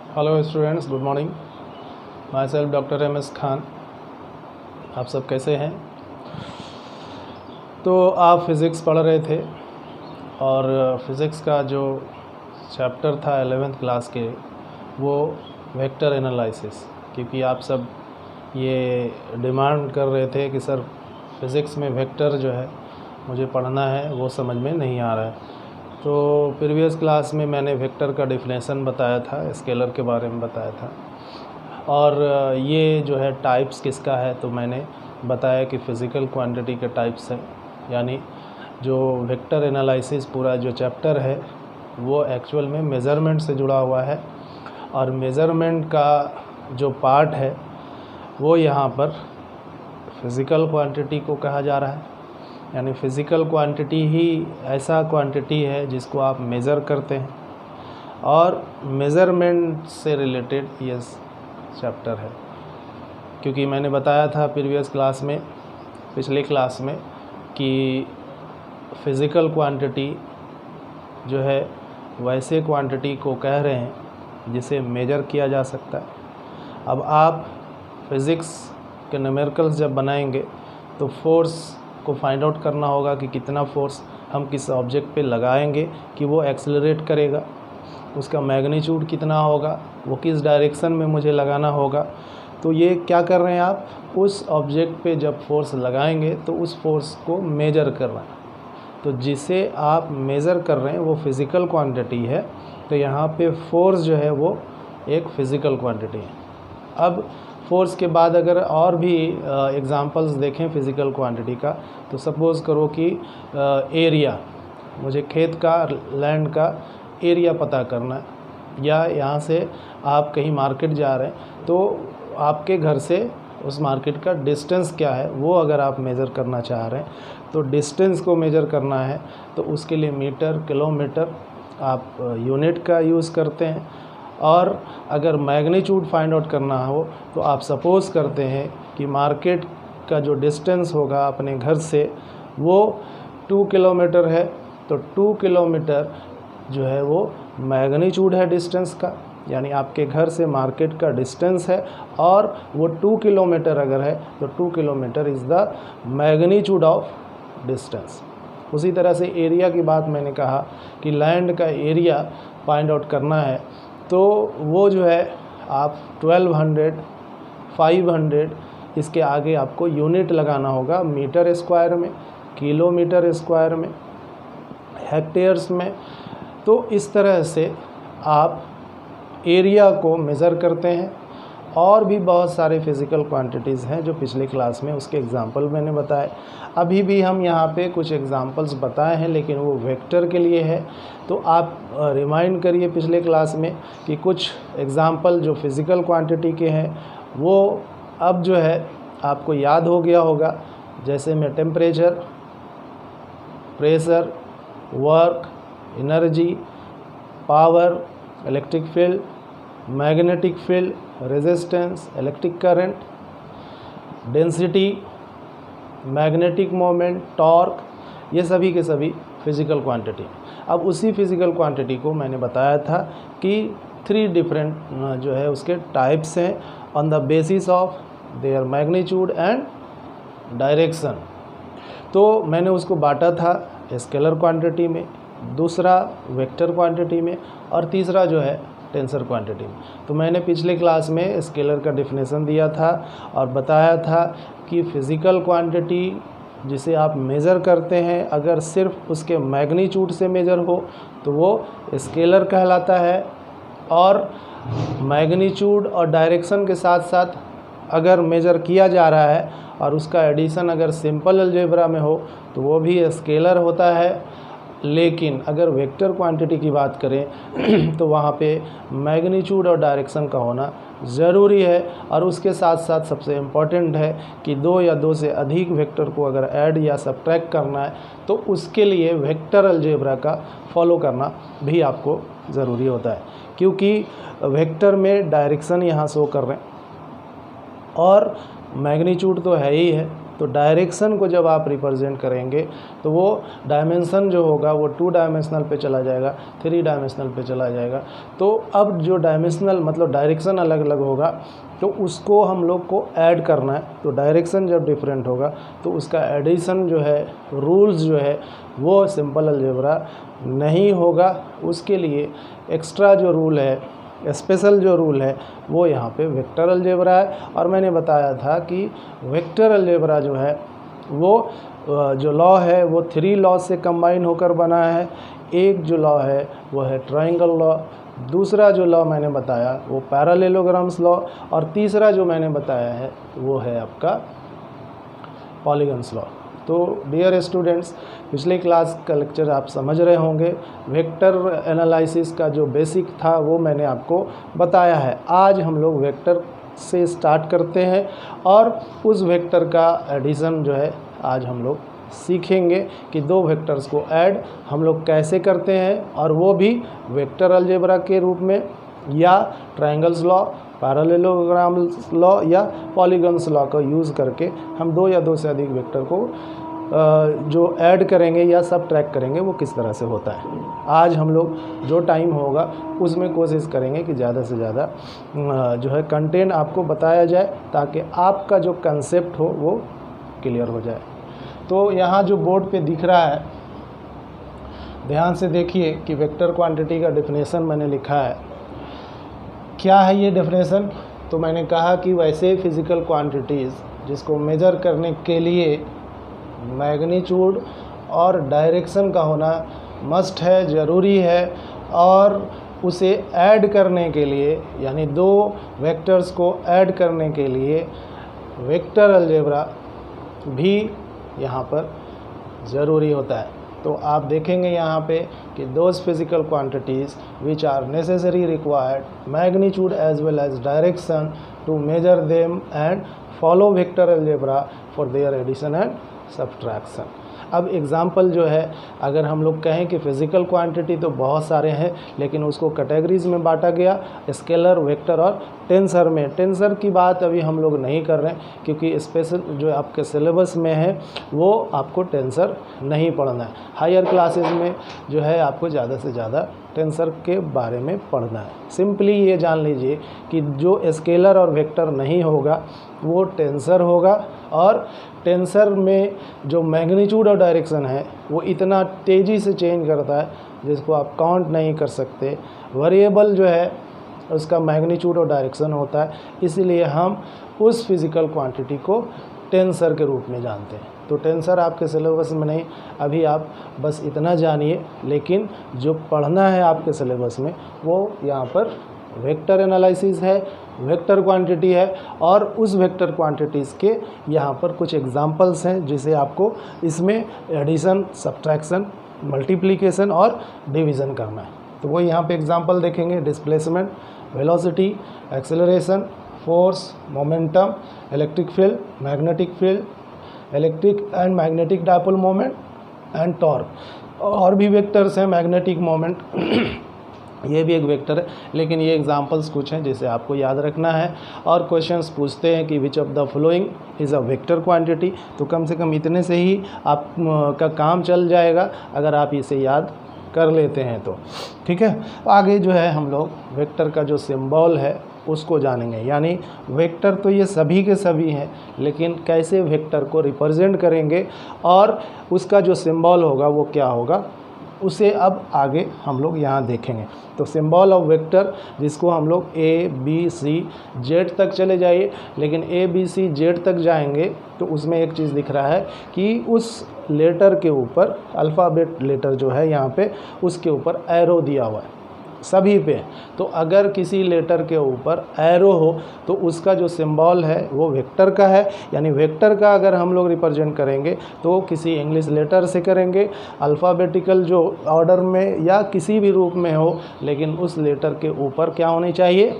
Hello students, good morning. My self doctor MS Khan. आप सब कैसे हैं? तो आप फिज़िक्स पढ़ रहे थे और फिज़िक्स का जो चैप्टर था 11th क्लास के वो वेक्टर एनालिसिस, क्योंकि आप सब ये डिमांड कर रहे थे कि सर फिज़िक्स में वेक्टर जो है मुझे पढ़ना है, वो समझ में नहीं आ रहा है। तो प्रीवियस क्लास में मैंने वेक्टर का डिफिनेशन बताया था, स्केलर के बारे में बताया था, और ये जो है टाइप्स किसका है तो मैंने बताया कि फ़िज़िकल क्वांटिटी के टाइप्स हैं। यानी जो वेक्टर एनालिसिस पूरा जो चैप्टर है वो एक्चुअल में मेज़रमेंट से जुड़ा हुआ है, और मेज़रमेंट का जो पार्ट है वो यहाँ पर फ़िज़िकल क्वांटिटी को कहा जा रहा है। यानी फ़िज़िकल क्वांटिटी ही ऐसा क्वांटिटी है जिसको आप मेज़र करते हैं, और मेज़रमेंट से रिलेटेड ये चैप्टर है। क्योंकि मैंने बताया था प्रीवियस क्लास में, पिछले क्लास में, कि फ़िज़िकल क्वांटिटी जो है वैसे क्वांटिटी को कह रहे हैं जिसे मेजर किया जा सकता है। अब आप फिज़िक्स के न्यूमेरिकल्स जब बनाएंगे तो फोर्स को फाइंड आउट करना होगा कि कितना फोर्स हम किस ऑब्जेक्ट पे लगाएंगे कि वो एक्सेलरेट करेगा, उसका मैग्नीट्यूड कितना होगा, वो किस डायरेक्शन में मुझे लगाना होगा। तो ये क्या कर रहे हैं आप, उस ऑब्जेक्ट पे जब फोर्स लगाएंगे तो उस फोर्स को मेजर कर रहे हैं। तो जिसे आप मेज़र कर रहे हैं वो फ़िज़िकल क्वांटिटी है। तो यहाँ पे फोर्स जो है वो एक फ़िज़िकल क्वांटिटी है। अब फोर्स के बाद अगर और भी एग्ज़ाम्पल्स देखें फ़िज़िकल क्वांटिटी का, तो सपोज़ करो कि एरिया, मुझे खेत का, लैंड का एरिया पता करना है, या यहाँ से आप कहीं मार्केट जा रहे हैं तो आपके घर से उस मार्केट का डिस्टेंस क्या है वो अगर आप मेज़र करना चाह रहे हैं, तो डिस्टेंस को मेज़र करना है तो उसके लिए मीटर, किलोमीटर आप यूनिट का यूज़ करते हैं। और अगर मैग्नीट्यूड फाइंड आउट करना हो तो आप सपोज़ करते हैं कि मार्केट का जो डिस्टेंस होगा अपने घर से वो 2 किलोमीटर है, तो 2 किलोमीटर जो है वो मैग्नीट्यूड है डिस्टेंस का, यानी आपके घर से मार्केट का डिस्टेंस है, और वो 2 किलोमीटर अगर है तो 2 kilometre is the magnitude of distance. उसी तरह से एरिया की बात मैंने कहा कि लैंड का एरिया फाइंड आउट करना है तो वो जो है आप 1200, 500 इसके आगे आपको यूनिट लगाना होगा, मीटर स्क्वायर में, किलोमीटर स्क्वायर में, हेक्टेयर्स में। तो इस तरह से आप एरिया को मेज़र करते हैं। और भी बहुत सारे फ़िज़िकल क्वांटिटीज़ हैं जो पिछले क्लास में उसके एग्ज़ाम्पल मैंने बताए। अभी भी हम यहाँ पे कुछ एग्ज़ाम्पल्स बताए हैं, लेकिन वो वेक्टर के लिए है। तो आप रिमाइंड करिए पिछले क्लास में कि कुछ एग्ज़ाम्पल जो फ़िज़िकल क्वांटिटी के हैं वो अब जो है आपको याद हो गया होगा। जैसे में temperature, pressure, work, energy, power, electric field, magnetic field, resistance, electric current, density, magnetic moment, torque, ये सभी के सभी फ़िज़िकल क्वांटिटी। अब उसी फ़िज़िकल क्वांटिटी को मैंने बताया था कि 3 डिफरेंट जो है उसके टाइप्स हैं on the basis of their magnitude and direction. तो मैंने उसको बांटा था स्केलर क्वांटिटी में, दूसरा वेक्टर क्वांटिटी में, और तीसरा जो है टेंसर क्वांटिटी में। तो मैंने पिछले क्लास में स्केलर का डिफिनेशन दिया था और बताया था कि फ़िज़िकल क्वांटिटी जिसे आप मेज़र करते हैं अगर सिर्फ उसके मैग्नीट्यूड से मेज़र हो तो वो स्केलर कहलाता है, और मैग्नीट्यूड और डायरेक्शन के साथ साथ अगर मेज़र किया जा रहा है और उसका एडिशन अगर सिंपल अलजेब्रा में हो तो वो भी स्केलर होता है। लेकिन अगर वेक्टर क्वांटिटी की बात करें तो वहाँ पे मैग्नीट्यूड और डायरेक्शन का होना ज़रूरी है, और उसके साथ साथ सबसे इम्पॉर्टेंट है कि 2 या 2 से अधिक वेक्टर को अगर ऐड या सब्ट्रैक्ट करना है तो उसके लिए वेक्टर अलजेब्रा का फॉलो करना भी आपको ज़रूरी होता है, क्योंकि वेक्टर में डायरेक्शन यहाँ शो कर रहे हैं और मैग्नीट्यूड तो है ही है, तो डायरेक्शन को जब आप रिप्रेजेंट करेंगे तो वो डायमेंशन जो होगा वो 2 डायमेंशनल पे चला जाएगा, 3 डायमेंशनल पे चला जाएगा। तो अब जो डायमेंशनल मतलब डायरेक्शन अलग अलग होगा तो उसको हम लोग को ऐड करना है। तो डायरेक्शन जब डिफरेंट होगा तो उसका एडिशन जो है, रूल्स जो है वो सिंपल अलजेब्रा नहीं होगा। उसके लिए एक्स्ट्रा जो रूल है, स्पेशल जो रूल है वो यहाँ पे वेक्टर अलजेब्रा है। और मैंने बताया था कि वेक्टर अलजेब्रा जो है वो जो लॉ है वो 3 लॉ से कंबाइन होकर बना है। एक जो लॉ है वो है ट्रायंगल लॉ, दूसरा जो लॉ मैंने बताया वो पैरेललोग्राम्स लॉ, और तीसरा जो मैंने बताया है वो है आपका पॉलीगन्स लॉ। तो डियर स्टूडेंट्स, पिछले क्लास का लेक्चर आप समझ रहे होंगे। वेक्टर एनालिसिस का जो बेसिक था वो मैंने आपको बताया है। आज हम लोग वेक्टर से स्टार्ट करते हैं और उस वेक्टर का एडिशन जो है आज हम लोग सीखेंगे कि 2 वेक्टर्स को ऐड हम लोग कैसे करते हैं, और वो भी वेक्टर अलजेब्रा के रूप में, या ट्रायंगल्स लॉ, पैरेललोग्राम्स लॉ या पॉलीगन्स लॉ का यूज़ करके हम 2 या 2 से अधिक वेक्टर को जो ऐड करेंगे या सबट्रैक्ट करेंगे वो किस तरह से होता है। आज हम लोग जो टाइम होगा उसमें कोशिश करेंगे कि ज़्यादा से ज़्यादा जो है कंटेंट आपको बताया जाए ताकि आपका जो कंसेप्ट हो वो क्लियर हो जाए। तो यहाँ जो बोर्ड पे दिख रहा है, ध्यान से देखिए कि वेक्टर क्वांटिटी का डेफिनेशन मैंने लिखा है। क्या है ये डेफिनेशन? तो मैंने कहा कि वैसे फिज़िकल क्वांटिटीज़ जिसको मेजर करने के लिए मैग्नीट्यूड और डायरेक्शन का होना मस्ट है, ज़रूरी है, और उसे ऐड करने के लिए यानी 2 वेक्टर्स को ऐड करने के लिए वेक्टर अलजेब्रा भी यहाँ पर ज़रूरी होता है। तो आप देखेंगे यहाँ पे कि those physical quantities which are necessary required magnitude as well as direction to measure them and follow vector algebra for their addition and subtraction. अब एग्जाम्पल जो है, अगर हम लोग कहें कि फिज़िकल क्वांटिटी तो बहुत सारे हैं, लेकिन उसको कैटेगरीज में बांटा गया, स्केलर, वेक्टर और टेंसर में। टेंसर की बात अभी हम लोग नहीं कर रहे हैं क्योंकि स्पेशल जो आपके सिलेबस में है वो आपको टेंसर नहीं पढ़ना है। हायर क्लासेस में जो है आपको ज़्यादा से ज़्यादा टेंसर के बारे में पढ़ना है। सिंपली ये जान लीजिए कि जो स्केलर और वेक्टर नहीं होगा वो टेंसर होगा, और टेंसर में जो मैग्नीट्यूड और डायरेक्शन है वो इतना तेज़ी से चेंज करता है जिसको आप काउंट नहीं कर सकते। वेरिएबल जो है उसका मैग्नीट्यूड और डायरेक्शन होता है, इसीलिए हम उस फिज़िकल क्वांटिटी को टेंसर के रूप में जानते हैं। तो टेंसर आपके सिलेबस में नहीं, अभी आप बस इतना जानिए, लेकिन जो पढ़ना है आपके सिलेबस में वो यहाँ पर वेक्टर एनालिसिस है, वेक्टर क्वांटिटी है, और उस वेक्टर क्वांटिटीज़ के यहाँ पर कुछ एग्जांपल्स हैं जिसे आपको इसमें एडिशन, सब्ट्रैक्शन, मल्टीप्लिकेशन और डिवीज़न करना है। तो वो यहाँ पे एग्जांपल देखेंगे: displacement, velocity, acceleration, force, momentum, electric field, magnetic field, electric and magnetic dipole moment and torque. और भी वेक्टर्स हैं, मैग्नेटिक मोमेंट ये भी एक वेक्टर है, लेकिन ये एग्जांपल्स कुछ हैं जिसे आपको याद रखना है। और क्वेश्चंस पूछते हैं कि which of the following is a vector quantity, तो कम से कम इतने से ही आप का काम चल जाएगा अगर आप इसे याद कर लेते हैं तो। ठीक है, आगे जो है हम लोग वेक्टर का जो सिंबल है उसको जानेंगे। यानी वेक्टर तो ये सभी के सभी हैं, लेकिन कैसे वेक्टर को रिप्रेजेंट करेंगे और उसका जो सिंबल होगा वो क्या होगा, उसे अब आगे हम लोग यहाँ देखेंगे। तो सिंबल ऑफ वेक्टर, जिसको हम लोग A, B, C, Z तक चले जाइए, लेकिन A, B, C, Z तक जाएंगे तो उसमें एक चीज़ दिख रहा है कि उस लेटर के ऊपर, अल्फ़ाबेट लेटर जो है यहाँ पे, उसके ऊपर एरो दिया हुआ है सभी पे। तो अगर किसी लेटर के ऊपर एरो हो तो उसका जो सिंबल है वो वेक्टर का है। यानी वेक्टर का अगर हम लोग रिप्रेजेंट करेंगे तो किसी इंग्लिश लेटर से करेंगे, अल्फ़ाबेटिकल जो ऑर्डर में या किसी भी रूप में हो, लेकिन उस लेटर के ऊपर क्या होनी चाहिए,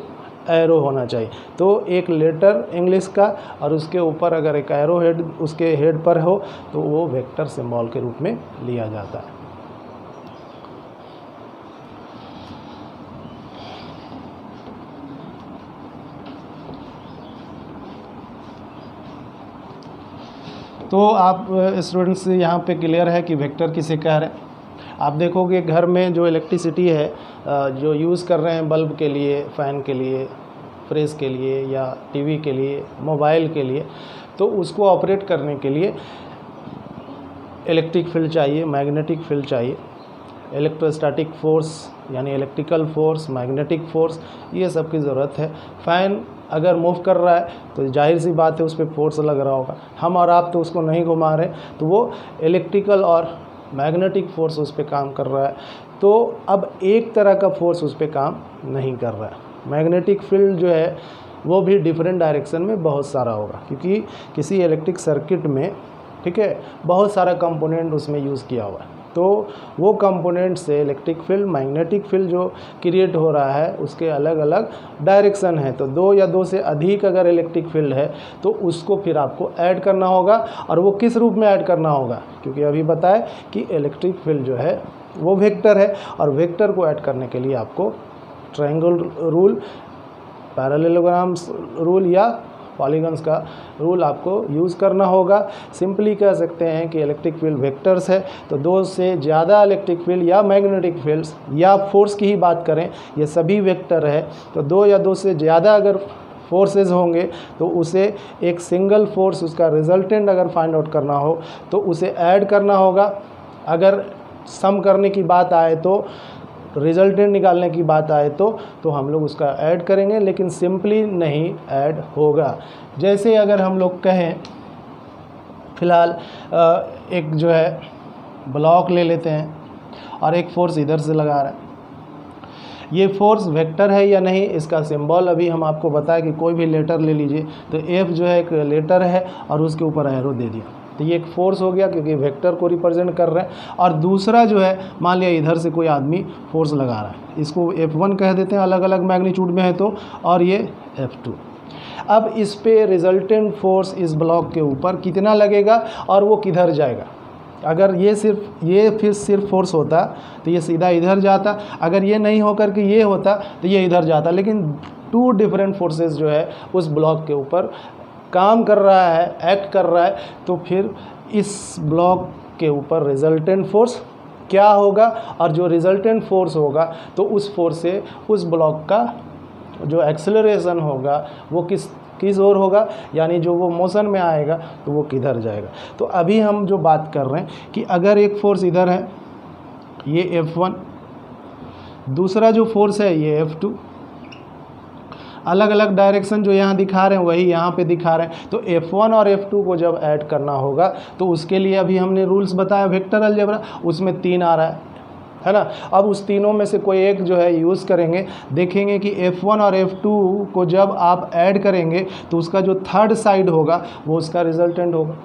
एरो होना चाहिए। तो एक लेटर इंग्लिश का और उसके ऊपर अगर एक एरो हेड उसके हेड पर हो तो वो वेक्टर सिंबल के रूप में लिया जाता है। तो आप स्टूडेंट्स यहाँ पे क्लियर है कि वेक्टर किसे कह रहे हैं। आप देखोगे घर में जो इलेक्ट्रिसिटी है जो यूज़ कर रहे हैं बल्ब के लिए, फ़ैन के लिए, फ्रिज के लिए या टीवी के लिए, मोबाइल के लिए, तो उसको ऑपरेट करने के लिए इलेक्ट्रिक फील्ड चाहिए, मैग्नेटिक फील्ड चाहिए, इलेक्ट्रोस्टैटिक फोर्स यानी इलेक्ट्रिकल फोर्स, मैग्नेटिक फोर्स, ये सब की ज़रूरत है। फ़ैन अगर मूव कर रहा है तो जाहिर सी बात है उस पर फोर्स लग रहा होगा। हम और आप तो उसको नहीं घुमा रहे, तो वो इलेक्ट्रिकल और मैग्नेटिक फोर्स उस पर काम कर रहा है। तो अब एक तरह का फोर्स उस पर काम नहीं कर रहा है। मैग्नेटिक फील्ड जो है वो भी डिफरेंट डायरेक्शन में बहुत सारा होगा, क्योंकि किसी इलेक्ट्रिक सर्किट में, ठीक है, बहुत सारा कंपोनेंट उसमें यूज़ किया हुआ है। तो वो कंपोनेंट से इलेक्ट्रिक फील्ड, मैग्नेटिक फील्ड जो क्रिएट हो रहा है उसके अलग अलग डायरेक्शन है। तो दो या दो से अधिक अगर इलेक्ट्रिक फील्ड है तो उसको फिर आपको ऐड करना होगा। और वो किस रूप में ऐड करना होगा, क्योंकि अभी बताए कि इलेक्ट्रिक फील्ड जो है वो वेक्टर है, और वेक्टर को ऐड करने के लिए आपको ट्रायंगल रूल, पैरेललोग्राम रूल या पॉलीगन्स का रूल आपको यूज़ करना होगा। सिंपली कह सकते हैं कि इलेक्ट्रिक फील्ड वेक्टर्स है, तो दो से ज़्यादा इलेक्ट्रिक फील्ड या मैग्नेटिक फील्ड्स या फोर्स की ही बात करें, ये सभी वेक्टर है। तो दो या दो से ज़्यादा अगर फोर्सेस होंगे तो उसे एक सिंगल फोर्स, उसका रिजल्टेंट अगर फाइंड आउट करना हो तो उसे ऐड करना होगा। अगर सम करने की बात आए तो, रिजल्टेंट निकालने की बात आए तो हम लोग उसका ऐड करेंगे, लेकिन सिंपली नहीं ऐड होगा। जैसे अगर हम लोग कहें, फ़िलहाल एक जो है ब्लॉक ले लेते हैं और एक फोर्स इधर से लगा रहा है, ये फोर्स वेक्टर है या नहीं, इसका सिंबल अभी हम आपको बताया कि कोई भी लेटर ले लीजिए, तो एफ जो है एक लेटर है और उसके ऊपर एरो दे दिया, तो ये एक फोर्स हो गया क्योंकि वेक्टर को रिप्रेजेंट कर रहे हैं। और दूसरा जो है, मान लिया इधर से कोई आदमी फोर्स लगा रहा है, इसको F1 कह देते हैं, अलग अलग मैग्नीट्यूड में है तो, और ये F2। अब इस पे रिजल्टेंट फोर्स इस ब्लॉक के ऊपर कितना लगेगा और वो किधर जाएगा। अगर ये फिर सिर्फ फोर्स होता तो ये सीधा इधर जाता, अगर ये नहीं होकर के ये होता तो ये इधर जाता, लेकिन टू डिफरेंट फोर्सेस जो है उस ब्लॉक के ऊपर काम कर रहा है, एक्ट कर रहा है, तो फिर इस ब्लॉक के ऊपर रिजल्टेंट फोर्स क्या होगा, और जो रिजल्टेंट फोर्स होगा तो उस फोर्स से उस ब्लॉक का जो एक्सेलरेशन होगा वो किस ओर होगा, यानी जो वो मोशन में आएगा तो वो किधर जाएगा। तो अभी हम जो बात कर रहे हैं कि अगर एक फोर्स इधर है, ये F1, दूसरा जो फोर्स है ये F2, अलग अलग डायरेक्शन जो यहाँ दिखा रहे हैं वही यहाँ पे दिखा रहे हैं। तो F1 और F2 को जब ऐड करना होगा तो उसके लिए अभी हमने रूल्स बताया वेक्टर अलजेब्रा, उसमें 3 आ रहा है ना। अब उस तीनों में से कोई एक जो है यूज़ करेंगे, देखेंगे कि F1 और F2 को जब आप ऐड करेंगे तो उसका जो थर्ड साइड होगा वो उसका रिजल्टेंट होगा।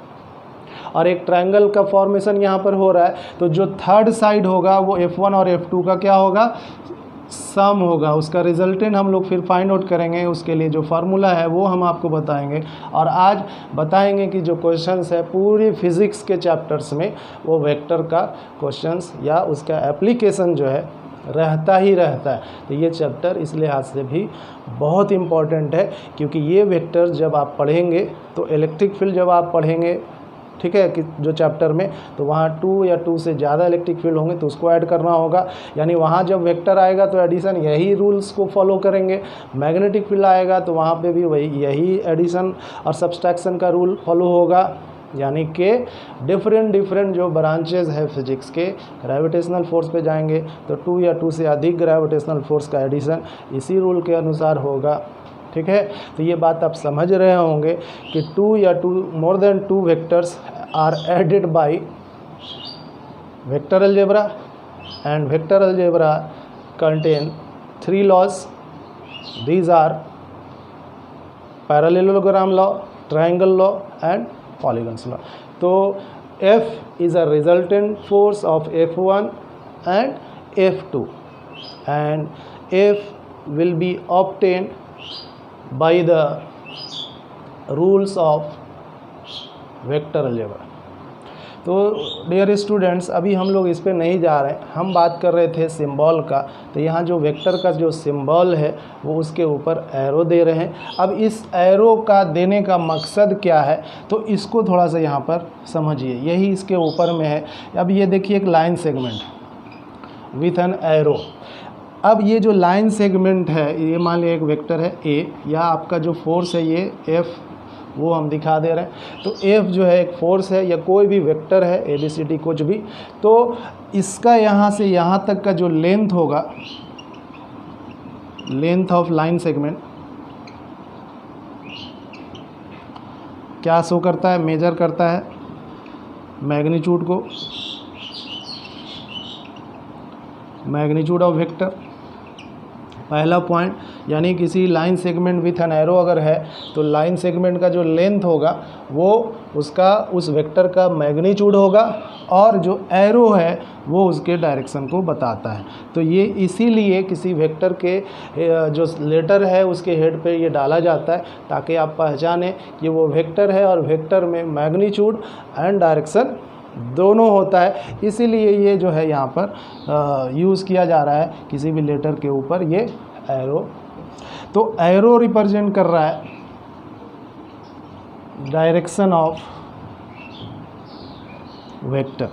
और एक ट्रायंगल का फॉर्मेशन यहाँ पर हो रहा है, तो जो थर्ड साइड होगा वो F1 और F2 का क्या होगा, सम होगा, उसका रिजल्टेंट हम लोग फिर फाइंड आउट करेंगे। उसके लिए जो फार्मूला है वो हम आपको बताएंगे, और आज बताएंगे कि जो क्वेश्चंस है पूरी फिज़िक्स के चैप्टर्स में वो वेक्टर का क्वेश्चंस या उसका एप्लीकेशन जो है रहता ही रहता है। तो ये चैप्टर इस लिहाज से भी बहुत इम्पॉर्टेंट है, क्योंकि ये वेक्टर जब आप पढ़ेंगे तो इलेक्ट्रिक फील्ड जब आप पढ़ेंगे, ठीक है, कि जो चैप्टर में, तो वहाँ 2 या 2 से ज़्यादा इलेक्ट्रिक फील्ड होंगे तो उसको ऐड करना होगा, यानी वहाँ जब वेक्टर आएगा तो एडिशन यही रूल्स को फॉलो करेंगे। मैग्नेटिक फील्ड आएगा तो वहाँ पे भी यही एडिशन और सब्सट्रैक्शन का रूल फॉलो होगा, यानी कि डिफरेंट जो ब्रांचेज है फिजिक्स के, ग्रेविटेशनल फोर्स पे जाएंगे तो 2 या 2 से अधिक ग्रेविटेशनल फोर्स का एडिशन इसी रूल के अनुसार होगा, ठीक है। तो ये बात आप समझ रहे होंगे कि 2 या more than 2 vectors are added by vector algebra, and vector algebra contain 3 laws. These are parallelogram law, triangle law and polygons law. So F is a resultant force of F1 and F2, and F will be obtained by the rules of vector algebra. तो dear students, अभी हम लोग इस पे नहीं जा रहे हैं, हम बात कर रहे थे सिंबल का। तो यहाँ जो वेक्टर का जो सिंबल है वो उसके ऊपर एरो दे रहे हैं। अब इस एरो का देने का मकसद क्या है, तो इसको थोड़ा सा यहाँ पर समझिए, यही इसके ऊपर में है। अब ये देखिए एक line segment with an arrow. अब ये जो लाइन सेगमेंट है, ये मान लिया एक वेक्टर है ए, या आपका जो फोर्स है ये एफ, वो हम दिखा दे रहे हैं। तो एफ जो है एक फोर्स है या कोई भी वेक्टर है, ए बी सी डी कुछ भी, तो इसका यहाँ से यहाँ तक का जो लेंथ होगा, लेंथ ऑफ लाइन सेगमेंट क्या शो करता है, मेजर करता है मैग्नीट्यूड को, मैग्नीट्यूड ऑफ वेक्टर। पहला पॉइंट, यानी किसी line segment with an arrow अगर है तो लाइन सेगमेंट का जो लेंथ होगा वो उसका उस वेक्टर का मैग्नीट्यूड होगा, और जो एरो है वो उसके डायरेक्शन को बताता है। तो ये इसीलिए किसी वेक्टर के जो लेटर है उसके हेड पे ये डाला जाता है, ताकि आप पहचानें कि वो वेक्टर है, और वेक्टर में मैग्नीट्यूड एंड डायरेक्शन दोनों होता है। इसीलिए ये जो है यहाँ पर यूज़ किया जा रहा है किसी भी लेटर के ऊपर ये एरो। तो एरो रिप्रेजेंट कर रहा है डायरेक्शन ऑफ वेक्टर।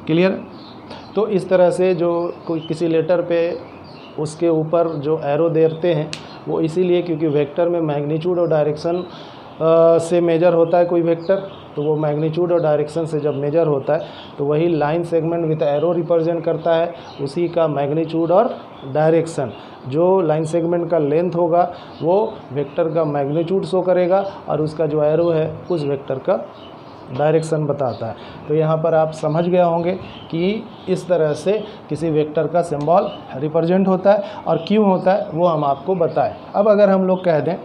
क्लियर? तो इस तरह से जो कोई किसी लेटर पे उसके ऊपर जो एरो देते हैं वो इसीलिए क्योंकि वेक्टर में मैग्नीट्यूड और डायरेक्शन से मेजर होता है कोई वेक्टर, तो वो मैग्नीट्यूड और डायरेक्शन से जब मेजर होता है तो वही line segment with arrow represent करता है उसी का मैग्नीट्यूड और डायरेक्शन। जो लाइन सेगमेंट का लेंथ होगा वो वेक्टर का मैग्नीट्यूड शो करेगा, और उसका जो एरो है उस वेक्टर का डायरेक्शन बताता है। तो यहाँ पर आप समझ गए होंगे कि इस तरह से किसी वेक्टर का सिंबल रिप्रेजेंट होता है, और क्यों होता है वो हम आपको बताएं। अब अगर हम लोग कह दें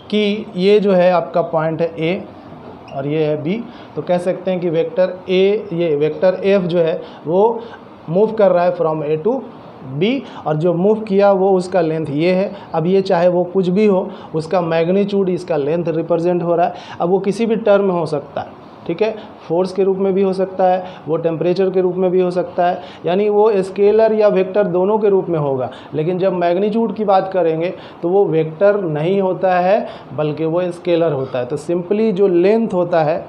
कि ये जो है आपका पॉइंट है ए और ये है बी, तो कह सकते हैं कि वेक्टर ए, ये वेक्टर एफ जो है वो मूव कर रहा है फ्रॉम ए टू बी, और जो मूव किया वो उसका लेंथ ये है। अब ये चाहे वो कुछ भी हो, उसका मैग्नीट्यूड इसका लेंथ रिप्रेजेंट हो रहा है। अब वो किसी भी टर्म में हो सकता है, ठीक है, फोर्स के रूप में भी हो सकता है, वो टेम्परेचर के रूप में भी हो सकता है, यानी वो स्केलर या वेक्टर दोनों के रूप में होगा। लेकिन जब मैग्नीट्यूड की बात करेंगे तो वो वेक्टर नहीं होता है बल्कि वो स्केलर होता है। तो सिंपली जो लेंथ होता है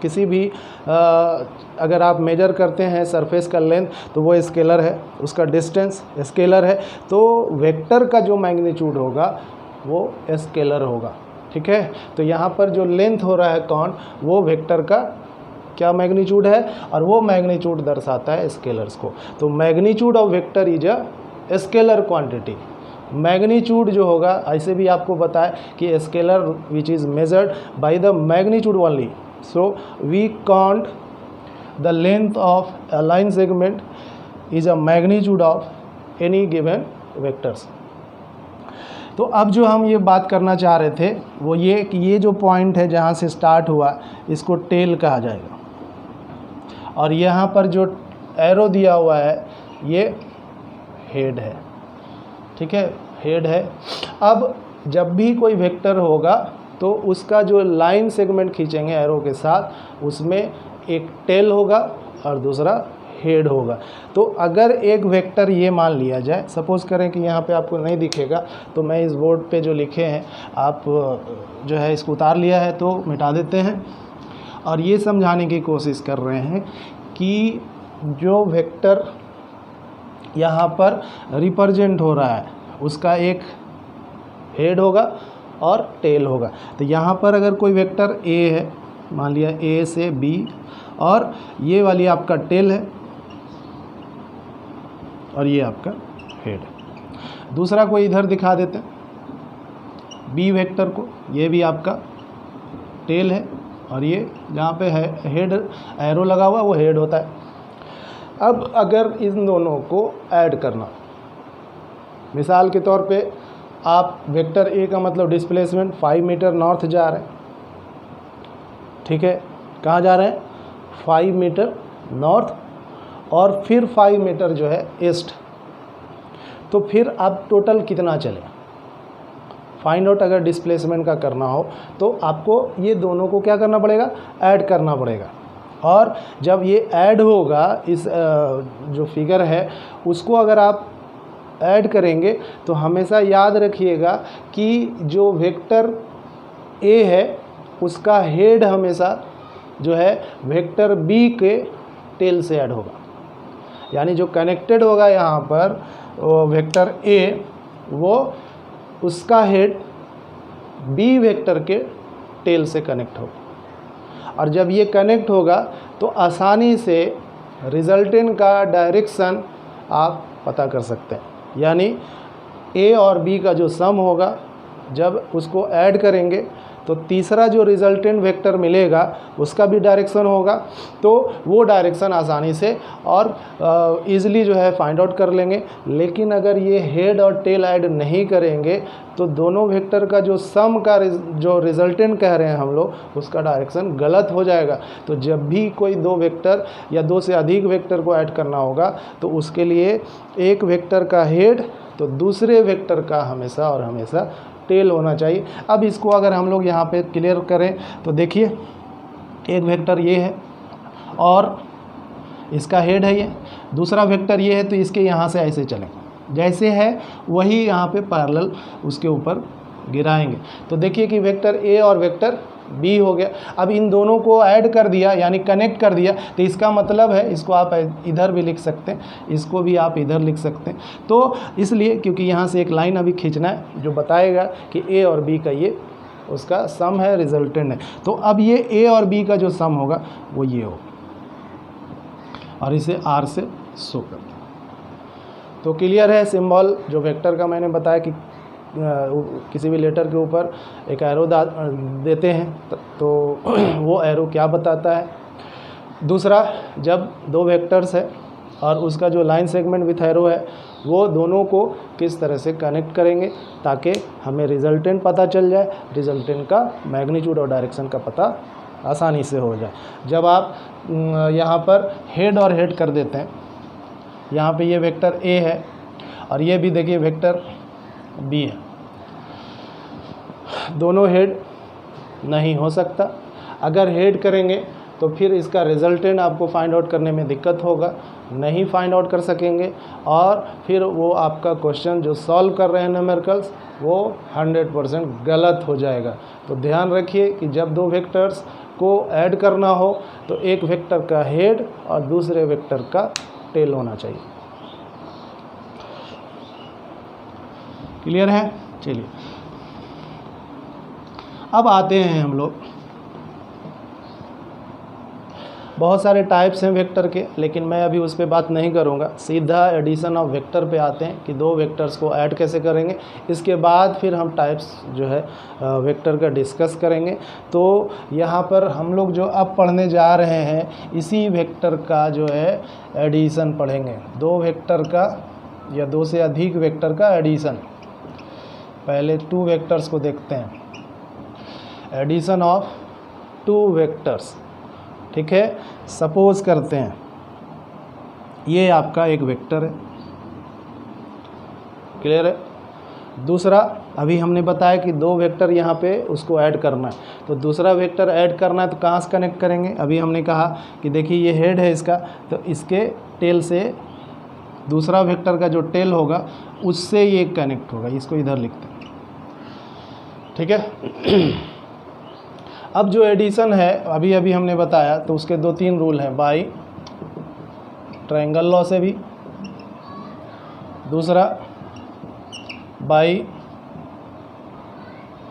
किसी भी अगर आप मेजर करते हैं सरफेस का लेंथ तो वो स्केलर है, उसका डिस्टेंस स्केलर है, तो वेक्टर का जो मैग्नीट्यूड होगा वो स्केलर होगा, ठीक है। तो यहाँ पर जो लेंथ हो रहा है कौन, वो वेक्टर का क्या मैग्नीट्यूड है, और वो मैग्नीट्यूड दर्शाता है स्केलर्स को। तो magnitude of vector is a scalar quantity. Magnitude जो होगा, ऐसे भी आपको बताया कि scalar which is measured by the magnitude only. So we count the length of a line segment is a magnitude of any given vectors. तो अब जो हम ये बात करना चाह रहे थे वो ये कि ये जो पॉइंट है जहाँ से स्टार्ट हुआ इसको टेल कहा जाएगा, और यहाँ पर जो एरो दिया हुआ है ये हेड है, ठीक है, हेड है। अब जब भी कोई वेक्टर होगा तो उसका जो लाइन सेगमेंट खींचेंगे एरो के साथ, उसमें एक टेल होगा और दूसरा हेड होगा। तो अगर एक वेक्टर ये मान लिया जाए, सपोज़ करें कि यहाँ पे आपको नहीं दिखेगा, तो मैं इस बोर्ड पे जो लिखे हैं आप जो है इसको उतार लिया है तो मिटा देते हैं, और ये समझाने की कोशिश कर रहे हैं कि जो वेक्टर यहाँ पर रिप्रेजेंट हो रहा है उसका एक हेड होगा और टेल होगा। तो यहाँ पर अगर कोई वेक्टर ए है, मान लिया ए से बी, और ये वाली आपका टेल है और ये आपका हेड है। दूसरा कोई इधर दिखा देते हैं बी वेक्टर को, ये भी आपका टेल है, और ये जहाँ पे है हेड एरो लगा हुआ वो हेड होता है। अब अगर इन दोनों को ऐड करना, मिसाल के तौर पे आप वेक्टर ए का मतलब डिस्प्लेसमेंट 5 मीटर नॉर्थ जा रहे हैं, ठीक है, कहाँ जा रहे हैं 5 मीटर नॉर्थ, और फिर 5 मीटर जो है ईस्ट। तो फिर आप टोटल कितना चले फाइंड आउट अगर डिस्प्लेसमेंट का करना हो तो आपको ये दोनों को क्या करना पड़ेगा, ऐड करना पड़ेगा। और जब ये ऐड होगा, इस जो फिगर है उसको अगर आप ऐड करेंगे तो हमेशा याद रखिएगा कि जो वेक्टर ए है उसका हेड हमेशा जो है वेक्टर बी के टेल से ऐड होगा। यानी जो कनेक्टेड होगा यहाँ पर वेक्टर ए, वो उसका हेड बी वेक्टर के टेल से कनेक्ट होगा। और जब ये कनेक्ट होगा तो आसानी से रिजल्टेंट का डायरेक्शन आप पता कर सकते हैं। यानी ए और बी का जो सम होगा, जब उसको ऐड करेंगे तो तीसरा जो रिजल्टेंट वेक्टर मिलेगा उसका भी डायरेक्शन होगा, तो वो डायरेक्शन आसानी से और ईज़िली जो है फाइंड आउट कर लेंगे। लेकिन अगर ये हेड और टेल ऐड नहीं करेंगे तो दोनों वेक्टर का जो सम का जो रिजल्टेंट कह रहे हैं हम लोग, उसका डायरेक्शन गलत हो जाएगा। तो जब भी कोई दो वेक्टर या दो से अधिक वेक्टर को ऐड करना होगा तो उसके लिए एक वेक्टर का हेड तो दूसरे वेक्टर का हमेशा और हमेशा टेल होना चाहिए। अब इसको अगर हम लोग यहाँ पे क्लियर करें तो देखिए, एक वेक्टर ये है और इसका हेड है ये, दूसरा वेक्टर ये है, तो इसके यहाँ से ऐसे चलें, जैसे है वही यहाँ पे पैरेलल उसके ऊपर गिराएंगे। तो देखिए कि वेक्टर ए और वेक्टर बी हो गया। अब इन दोनों को ऐड कर दिया यानी कनेक्ट कर दिया, तो इसका मतलब है, इसको आप इधर भी लिख सकते हैं, इसको भी आप इधर लिख सकते हैं। तो इसलिए क्योंकि यहाँ से एक लाइन अभी खींचना है जो बताएगा कि ए और बी का ये उसका सम है, रिजल्टेंट है। तो अब ये ए और बी का जो सम होगा वो ये हो, और इसे आर से शो कर दो। तो क्लियर है सिंबल जो वेक्टर का मैंने बताया कि किसी भी लेटर के ऊपर एक एरो देते हैं तो वो एरो क्या बताता है। दूसरा, जब दो वेक्टर्स है और उसका जो लाइन सेगमेंट विथ एरो है वो दोनों को किस तरह से कनेक्ट करेंगे ताकि हमें रिजल्टेंट पता चल जाए, रिजल्टेंट का मैग्नीट्यूड और डायरेक्शन का पता आसानी से हो जाए। जब आप यहाँ पर हेड और हेड कर देते हैं, यहाँ पे ये वेक्टर ए है और ये भी देखिए वेक्टर बी है, दोनों हेड नहीं हो सकता। अगर हेड करेंगे तो फिर इसका रिजल्टेंट आपको फाइंड आउट करने में दिक्कत होगा, नहीं फाइंड आउट कर सकेंगे और फिर वो आपका क्वेश्चन जो सॉल्व कर रहे हैं न्यूमेरिकल्स वो 100% गलत हो जाएगा। तो ध्यान रखिए कि जब दो वेक्टर्स को ऐड करना हो तो एक वेक्टर का हेड और दूसरे वेक्टर का टेल होना चाहिए। क्लियर है? चलिए अब आते हैं हम लोग, बहुत सारे टाइप्स हैं वेक्टर के, लेकिन मैं अभी उस पर बात नहीं करूंगा, सीधा एडिशन ऑफ वेक्टर पे आते हैं कि दो वेक्टर्स को ऐड कैसे करेंगे। इसके बाद फिर हम टाइप्स जो है वेक्टर का डिस्कस करेंगे। तो यहाँ पर हम लोग जो अब पढ़ने जा रहे हैं इसी वेक्टर का जो है एडिशन पढ़ेंगे, दो वेक्टर का या दो से अधिक वेक्टर का एडिशन। पहले टू वेक्टर्स को देखते हैं, एडिशन ऑफ टू वेक्टर्स। ठीक है, सपोज करते हैं ये आपका एक वेक्टर है, क्लियर है। दूसरा, अभी हमने बताया कि दो वेक्टर यहाँ पे उसको ऐड करना है, तो दूसरा वेक्टर ऐड करना है तो कहाँ से कनेक्ट करेंगे। अभी हमने कहा कि देखिए ये हेड है इसका, तो इसके टेल से दूसरा वेक्टर का जो टेल होगा उससे ये कनेक्ट होगा, इसको इधर लिखते हैं। ठीक है। अब जो एडिशन है अभी अभी हमने बताया, तो उसके दो तीन रूल हैं, बाई ट्रायंगल लॉ से भी, दूसरा बाई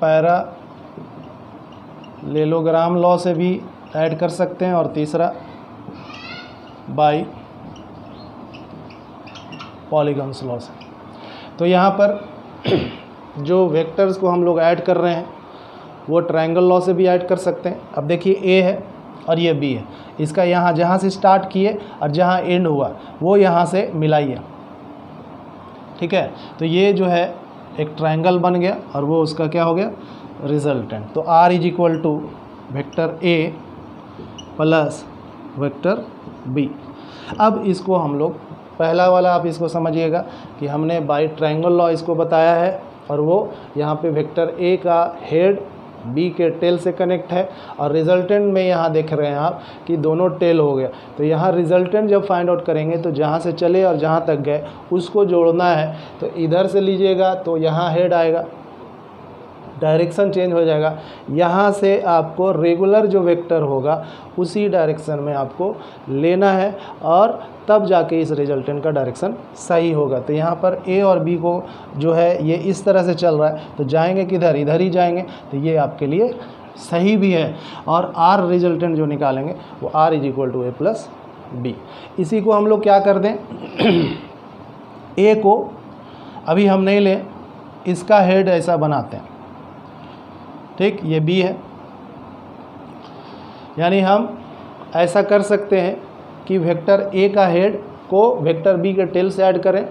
पैरालेलोग्राम लॉ से भी ऐड कर सकते हैं, और तीसरा बाई पॉलीगन्स लॉ से। तो यहाँ पर जो वेक्टर्स को हम लोग ऐड कर रहे हैं वो ट्रायंगल लॉ से भी ऐड कर सकते हैं। अब देखिए ए है और ये बी है, इसका यहाँ जहाँ से स्टार्ट किए और जहाँ एंड हुआ वो यहाँ से मिलाइए। ठीक है, तो ये जो है एक ट्रायंगल बन गया और वो उसका क्या हो गया, रिजल्टेंट। तो R is equal to vector A plus vector B. अब इसको हम लोग पहला वाला आप इसको समझिएगा कि हमने बाई ट्रायंगल लॉ इसको बताया है और वो यहाँ पे वेक्टर ए का हेड बी के टेल से कनेक्ट है, और रिजल्टेंट में यहाँ देख रहे हैं आप कि दोनों टेल हो गया। तो यहाँ रिजल्टेंट जब फाइंड आउट करेंगे तो जहाँ से चले और जहाँ तक गए उसको जोड़ना है। तो इधर से लीजिएगा तो यहाँ हेड आएगा, डायरेक्शन चेंज हो जाएगा। यहाँ से आपको रेगुलर जो वेक्टर होगा उसी डायरेक्शन में आपको लेना है, और तब जाके इस रिजल्टेंट का डायरेक्शन सही होगा। तो यहाँ पर ए और बी को जो है ये इस तरह से चल रहा है, तो जाएंगे किधर, इधर ही जाएंगे। तो ये आपके लिए सही भी है। और आर रिजल्टेंट जो निकालेंगे वो R is equal to A plus B. इसी को हम लोग क्या कर दें, ए को अभी हम नहीं लें, इसका हेड ऐसा बनाते हैं, ठीक, ये बी है। यानी हम ऐसा कर सकते हैं कि वेक्टर ए का हेड को वेक्टर बी के टेल से ऐड करें,